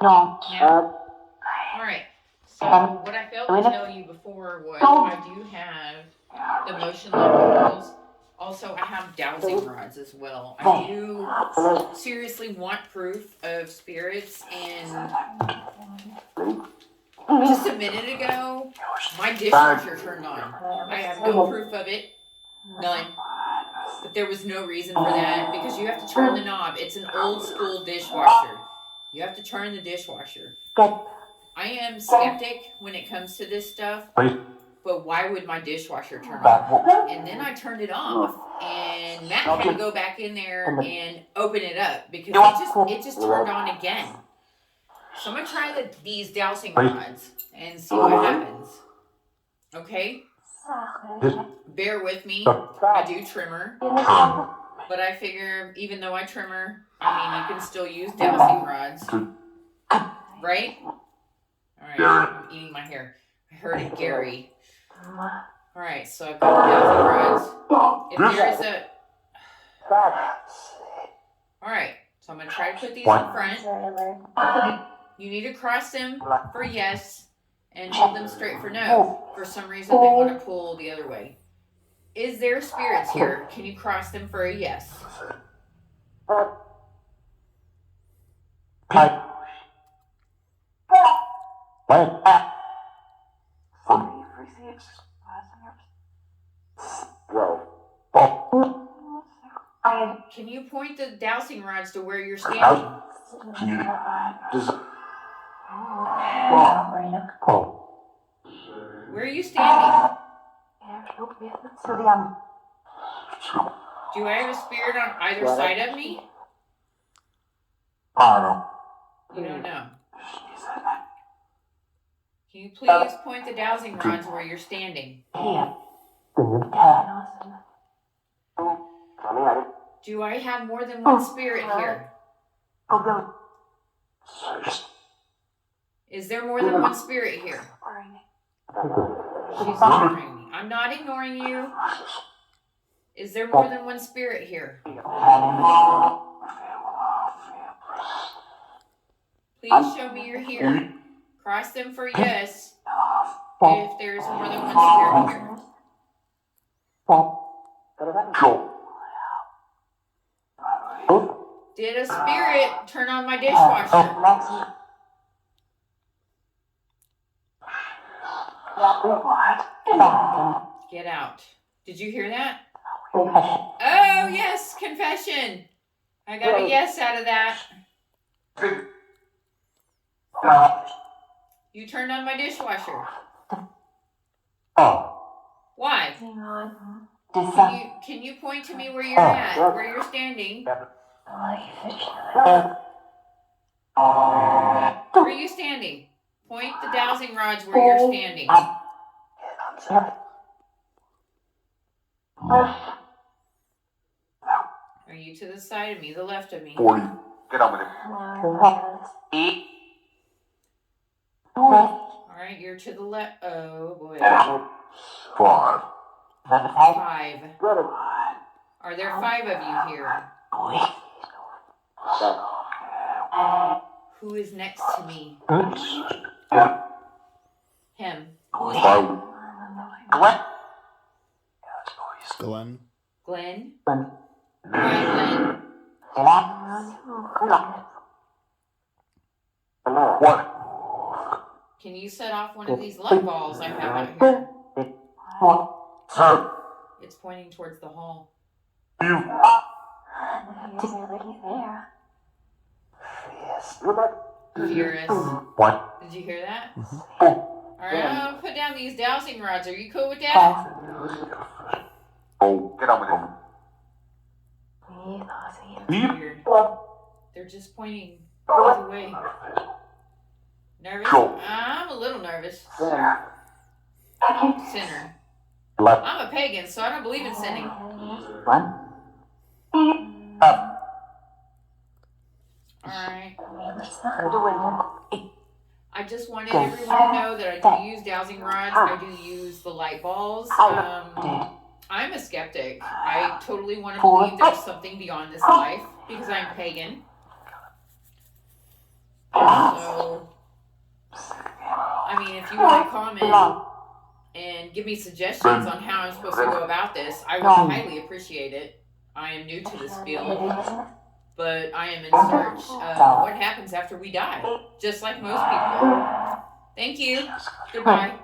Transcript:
All right. So what I failed to tell you before was I do have the motion light bulbs. Also, I have dowsing rods as well. I do seriously want proof of spirits, and just a minute ago, my dishwasher turned on. I have no proof of it. None. But there was no reason for that because you have to turn the knob. It's an old school dishwasher. You have to turn the dishwasher. I am skeptic when it comes to this stuff, but why would my dishwasher turn on? And then I turned it off, and Matt had to go back in there and open it up because it just turned on again. So I'm gonna try these dowsing rods and see what happens. Okay? Bear with me. I do trimmer, but I figure even though I trimmer, you can still use dowsing rods, right? All right, I'm eating my hair. I heard it, Gary. All right, so I've got the dowsing rods. If there is a... All right, so I'm going to try to put these in front. You need to cross them for yes and hold them straight for no. For some reason, they want to pull the other way. Is there spirits here? Can you cross them for a yes? Can you point the dowsing rods to where you're standing? Where are you standing? Do I have a spirit on either side of me? You don't know. Can you please point the dowsing rods where you're standing? Do I have more than one spirit here? Is there more than one spirit here? She's ignoring me. I'm not ignoring you. Is there more than one spirit here? Please show me you're here. Cross them for yes if there's more than one spirit here. Did a spirit turn on my dishwasher? Get out. Did you hear that? Oh, yes, confession. I got a yes out of that. You turned on my dishwasher. Why? Can you point to me where you're at, where you're standing? Where are you standing? Point the dowsing rods where you're standing. Are you to the side of me, the left of me? Get on with it. Alright, you're to the left. Oh, boy. 5. 5. Are there 5 of you here? Who is next to me? Him. Who is him? Glenn. Glenn? Why Glenn? What? Can you set off one of these light balls I have out here? Sir. It's pointing towards the hall. You. Furious. What? Did you hear that? Alright, I'm gonna put down these dowsing rods. Are you cool with that? Oh, get on with it. Weird. They're just pointing the way. Nervous? I'm a little nervous. Sinner. I'm a pagan, so I don't believe in sinning. Alright. I just wanted everyone to know that I do use dowsing rods. I do use the light balls. I'm a skeptic. I totally want to believe there's something beyond this life because I'm pagan. So I mean, if you want to comment and give me suggestions on how I'm supposed to go about this, I would highly appreciate it. I am new to this field, but I am in search of what happens after we die, just like most people. Thank you. Goodbye.